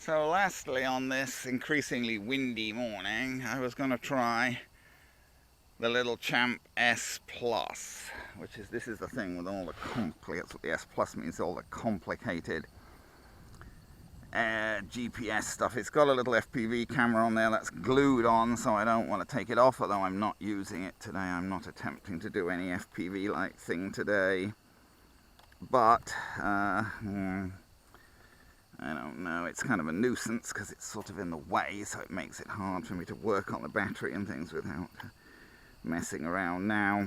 So lastly, on this increasingly windy morning, I was going to try the little Champ S Plus, this is the thing with all the that's what the S Plus means, all the complicated GPS stuff. It's got a little FPV camera on there that's glued on, so I don't want to take it off, although I'm not using it today. I'm not attempting to do any FPV-like thing today. But, I don't know, it's kind of a nuisance because it's sort of in the way, so it makes it hard for me to work on the battery and things without messing around now.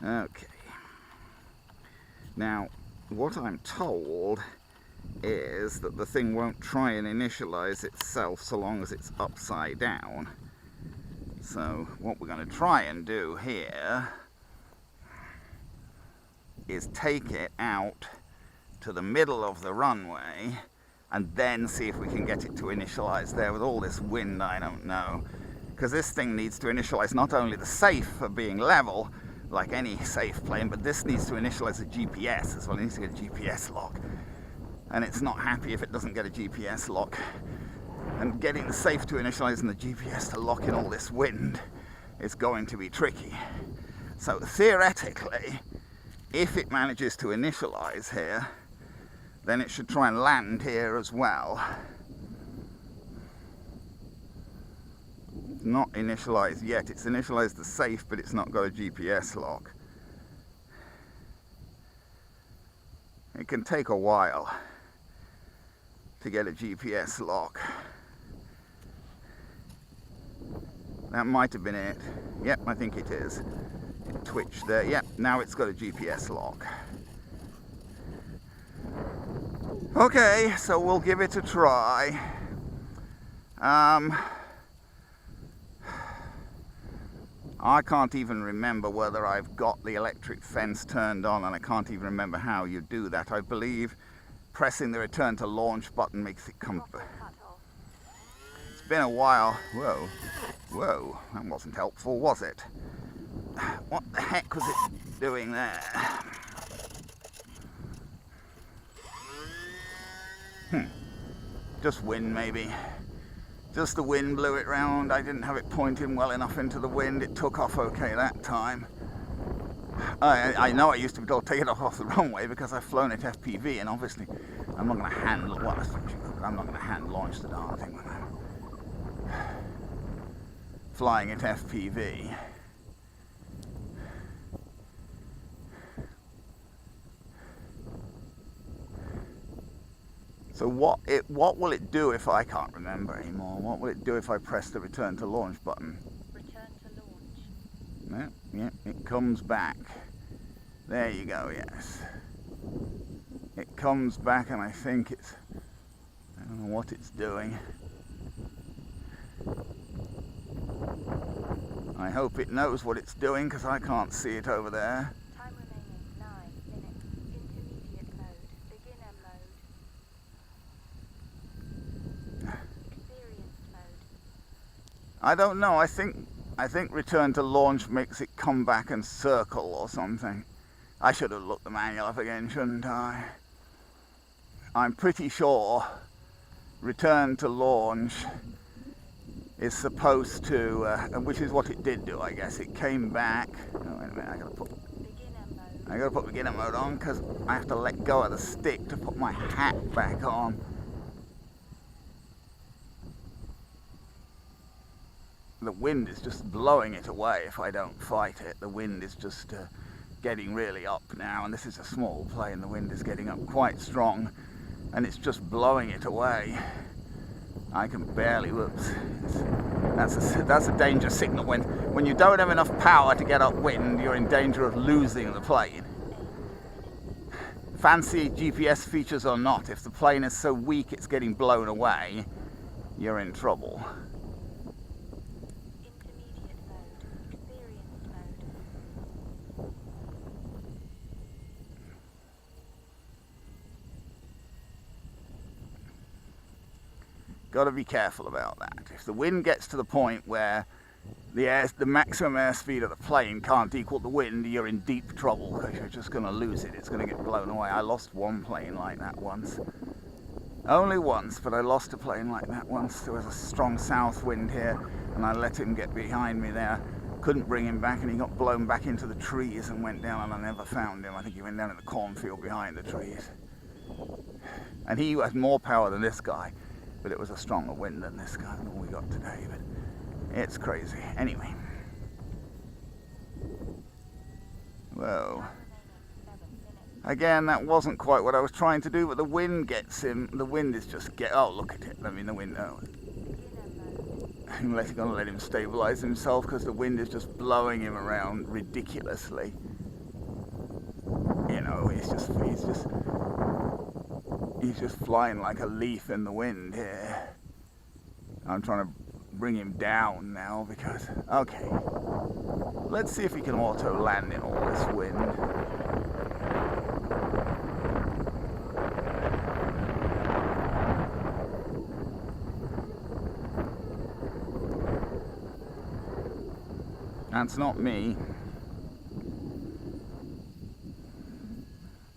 Okay. Now, what I'm told is that the thing won't try and initialize itself so long as it's upside down. So what we're going to try and do here is take it out to the middle of the runway and then see if we can get it to initialize there. With all this wind, I don't know, because this thing needs to initialize not only the safe for being level like any safe plane, but this needs to initialize the GPS as well. It needs to get a GPS lock, and it's not happy if it doesn't get a GPS lock. And getting the safe to initialize and the GPS to lock in all this wind is going to be tricky. So theoretically, if it manages to initialize here, then it should try and land here as well. It's not initialized yet. It's initialized the safe, but it's not got a GPS lock. It can take a while to get a GPS lock. That might have been it. Yep, I think it is. It twitched there. Yep, now it's got a GPS lock. Okay, so we'll give it a try. I can't even remember whether I've got the electric fence turned on, and I can't even remember how you do that. I believe pressing the return to launch button makes it come. It's been a while. Whoa, whoa, that wasn't helpful, was it? What the heck was it doing there? Just wind, maybe. Just the wind blew it round. I didn't have it pointing well enough into the wind. It took off okay that time. I know I used to be told to take it off the runway because I've flown at FPV, and obviously I'm not going to hand, well, that's what you know, but I'm not going to hand launch the darn thing when I'm flying at FPV. So what will it do if I can't remember anymore? What will it do if I press the return to launch button? Return to launch. Yeah, it comes back. There you go, yes. It comes back, and I think it's, I don't know what it's doing. I hope it knows what it's doing because I can't see it over there. Time remaining 9 minutes. Intermediate mode. Beginner mode. Experienced mode. I don't know. I think return to launch makes it come back and circle or something. I should have looked the manual up again, shouldn't I? I'm pretty sure return to launch is supposed to, which is what it did do, I guess. It came back. Oh, wait a minute, I gotta put beginner mode on because I have to let go of the stick to put my hat back on. The wind is just blowing it away if I don't fight it. The wind is just getting really up now, and this is a small plane. The wind is getting up quite strong, and it's just blowing it away. I can barely, whoops. That's a danger signal. When you don't have enough power to get upwind, you're in danger of losing the plane. Fancy GPS features or not, if the plane is so weak it's getting blown away, you're in trouble. Intermediate mode. Experienced mode. Got to be careful about that. If the wind gets to the point where the maximum airspeed of the plane can't equal the wind, you're in deep trouble because you're just going to lose it. It's going to get blown away. I lost one plane like that once. Only once, but I lost a plane like that once. There was a strong south wind here, and I let him get behind me there. Couldn't bring him back, and he got blown back into the trees and went down, and I never found him. I think he went down in the cornfield behind the trees. And he had more power than this guy, but it was a stronger wind than this guy, than we got today. But it's crazy. Anyway. Whoa. Again, that wasn't quite what I was trying to do, but the wind gets him. The wind is just oh, look at it. I mean, the wind. Oh. I'm going to let him stabilize himself because the wind is just blowing him around ridiculously. You know, he's just flying like a leaf in the wind here. I'm trying to bring him down now because, okay, let's see if we can auto land in all this wind. That's not me,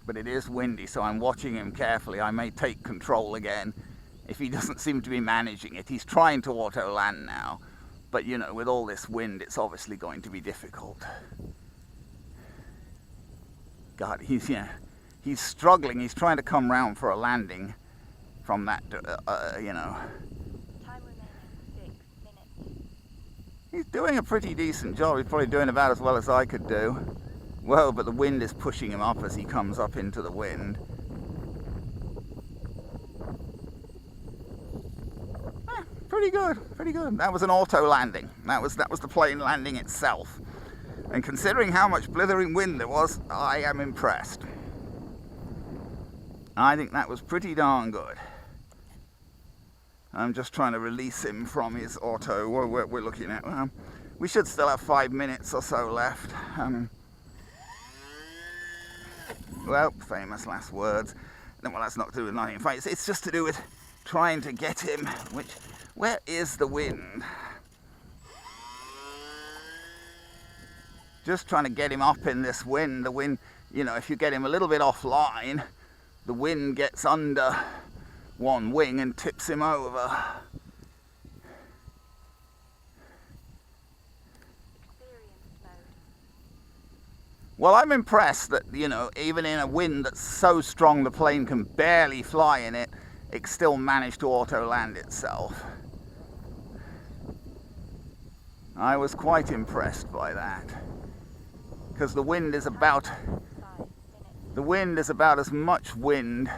but it is windy, so I'm watching him carefully. I may take control again if he doesn't seem to be managing it. He's trying to auto land now, but you know, with all this wind, it's obviously going to be difficult. God, he's struggling. He's trying to come round for a landing from that, you know. Time remaining 6 minutes. He's doing a pretty decent job. He's probably doing about as well as I could do. Well, but the wind is pushing him up as he comes up into the wind. Pretty good, pretty good. That was an auto landing. That was the plane landing itself. And considering how much blithering wind there was, I am impressed. I think that was pretty darn good. I'm just trying to release him from his auto. We're looking at, we should still have 5 minutes or so left. Well, famous last words. Well, that's not to do with nothing. In fact, it's just to do with trying to get him. Where is the wind? Just trying to get him up in this wind. The wind, you know, if you get him a little bit offline, the wind gets under one wing and tips him over. Well, I'm impressed that, you know, even in a wind that's so strong the plane can barely fly in it, it still managed to auto land itself. I was quite impressed by that, because the wind is about as much wind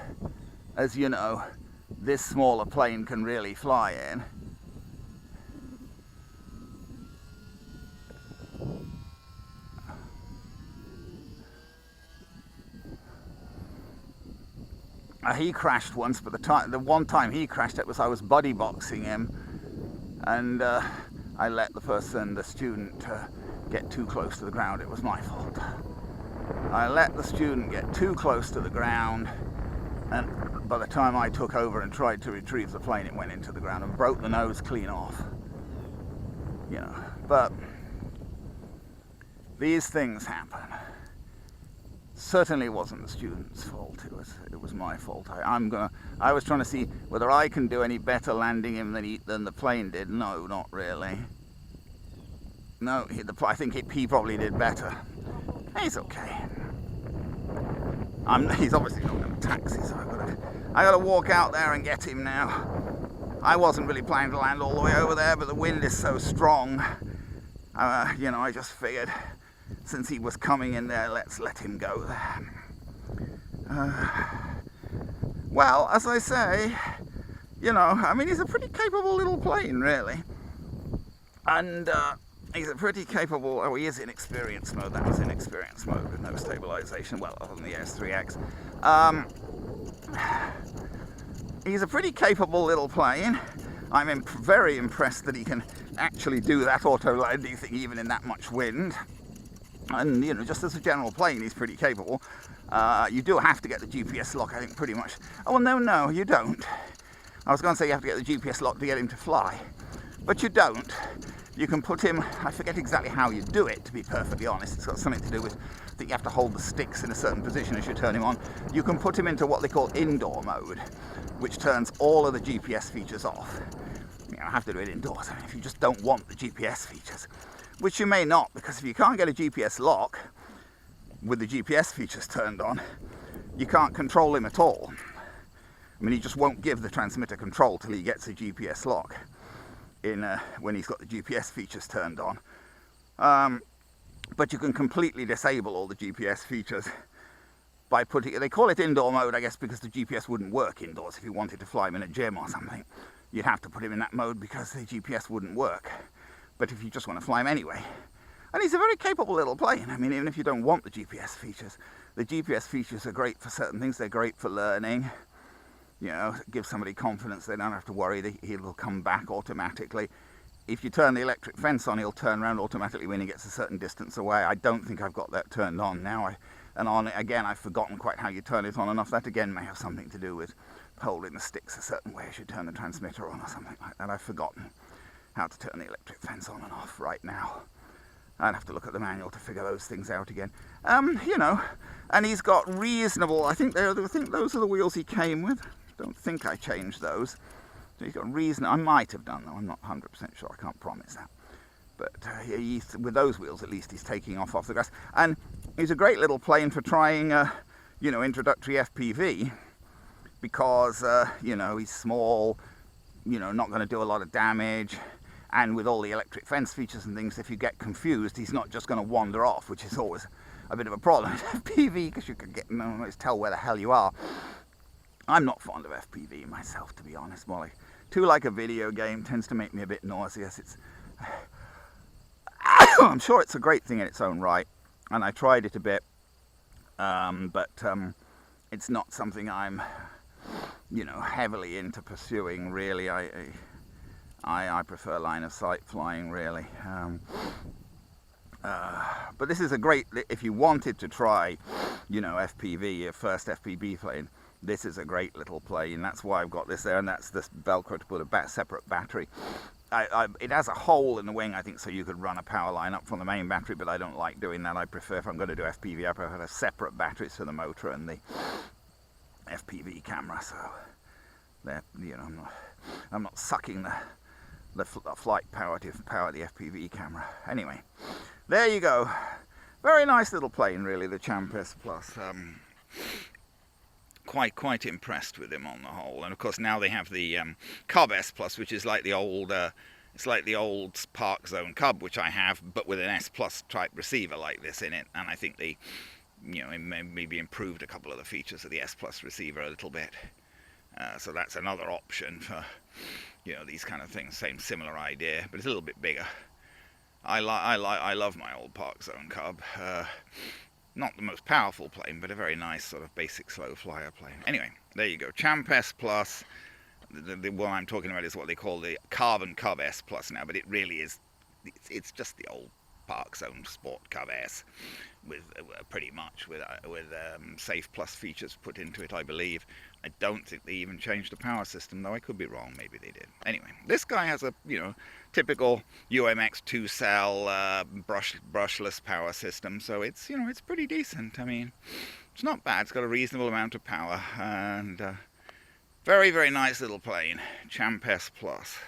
as, you know, this smaller plane can really fly in. He crashed once, but the one time he crashed, it was I was buddy boxing him, and I let the student get too close to the ground. It was my fault. I let the student get too close to the ground, and by the time I took over and tried to retrieve the plane, it went into the ground and broke the nose clean off. You know, but these things happen. Certainly wasn't the student's fault. It was my fault. I was trying to see whether I can do any better landing him than the plane did. No, not really. No, I think he probably did better. He's okay. He's obviously not going to taxi, so I got to walk out there and get him now. I wasn't really planning to land all the way over there, but the wind is so strong. You know, I just figured, since he was coming in there, let's let him go there. Well, as I say, you know, I mean, he's a pretty capable little plane, really. And he's a pretty capable, oh, he is in experience mode. That was in experience mode with no stabilization, well, other than the S3X. He's a pretty capable little plane. I'm very impressed that he can actually do that auto landing thing even in that much wind. And, you know, just as a general plane, he's pretty capable. You do have to get the GPS lock, I think, pretty much. Oh, well, no, you don't. I was going to say you have to get the GPS lock to get him to fly. But you don't, You can put him, I forget exactly how you do it, to be perfectly honest. It's got something to do with that you have to hold the sticks in a certain position as you turn him on. You can put him into what they call indoor mode, which turns all of the GPS features off. You know, I have to do it indoors. I mean, if you just don't want the GPS features, which you may not, because if you can't get a GPS lock with the GPS features turned on, you can't control him at all. I mean, he just won't give the transmitter control till he gets a GPS lock when he's got the GPS features turned on. But you can completely disable all the GPS features by putting it, they call it indoor mode, I guess, because the GPS wouldn't work indoors. If you wanted to fly him in a gym or something, you'd have to put him in that mode because the GPS wouldn't work. But if you just want to fly him anyway, and he's a very capable little plane. I mean, even if you don't want the GPS features, the GPS features are great for certain things. They're great for learning. You know, give somebody confidence. They don't have to worry that he'll come back automatically. If you turn the electric fence on, he'll turn around automatically when he gets a certain distance away. I don't think I've got that turned on now. And on it again, I've forgotten quite how you turn it on and off. That again may have something to do with holding the sticks a certain way as you turn the transmitter on or something like that. I've forgotten how to turn the electric fence on and off right now. I'd have to look at the manual to figure those things out again. You know, and he's got reasonable, I think those are the wheels he came with. Don't think I changed those. So he's got reason. I might have done, though. I'm not 100% sure. I can't promise that. But with those wheels, at least, he's taking off the grass. And he's a great little plane for trying, you know, introductory FPV, because you know, he's small. You know, not going to do a lot of damage. And with all the electric fence features and things, if you get confused, he's not just going to wander off, which is always a bit of a problem with FPV, because you can almost tell where the hell you are. I'm not fond of FPV myself, to be honest. More like a video game. Tends to make me a bit nauseous. It's I'm sure it's a great thing in its own right, and I tried it a bit, but it's not something I'm, you know, heavily into pursuing. Really, I prefer line of sight flying. Really. But this is a great, if you wanted to try, you know, FPV, your first FPV plane, this is a great little plane. That's why I've got this there, and that's this Velcro to put a separate battery. It has a hole in the wing, I think, so you could run a power line up from the main battery, but I don't like doing that. I prefer, if I'm going to do FPV, I prefer to have separate batteries for the motor and the FPV camera. So, you know, I'm not sucking the flight power to power the FPV camera. Anyway, there you go. Very nice little plane, really, the Champus Plus. Quite impressed with him on the whole. And of course now they have the Cub S Plus, which is like the old it's like the old Park Zone Cub, which I have, but with an S Plus type receiver like this in it. And I think they, you know, maybe improved a couple of the features of the S Plus receiver a little bit. So that's another option for, you know, these kind of things. Similar idea, but it's a little bit bigger. I love my old Park Zone Cub. Not the most powerful plane, but a very nice sort of basic slow flyer plane. Anyway, there you go. Champ S Plus. The one I'm talking about is what they call the Carbon Cub S Plus now, but it really is, it's just the old Park Zone Sport Cub S, with pretty much with Safe Plus features put into it, I believe. I don't think they even changed the power system, though I could be wrong. Maybe they did. Anyway, this guy has a, you know, typical UMX 2-cell brushless power system, so it's, you know, it's pretty decent. I mean, it's not bad. It's got a reasonable amount of power, and very, very nice little plane. Champ S Plus.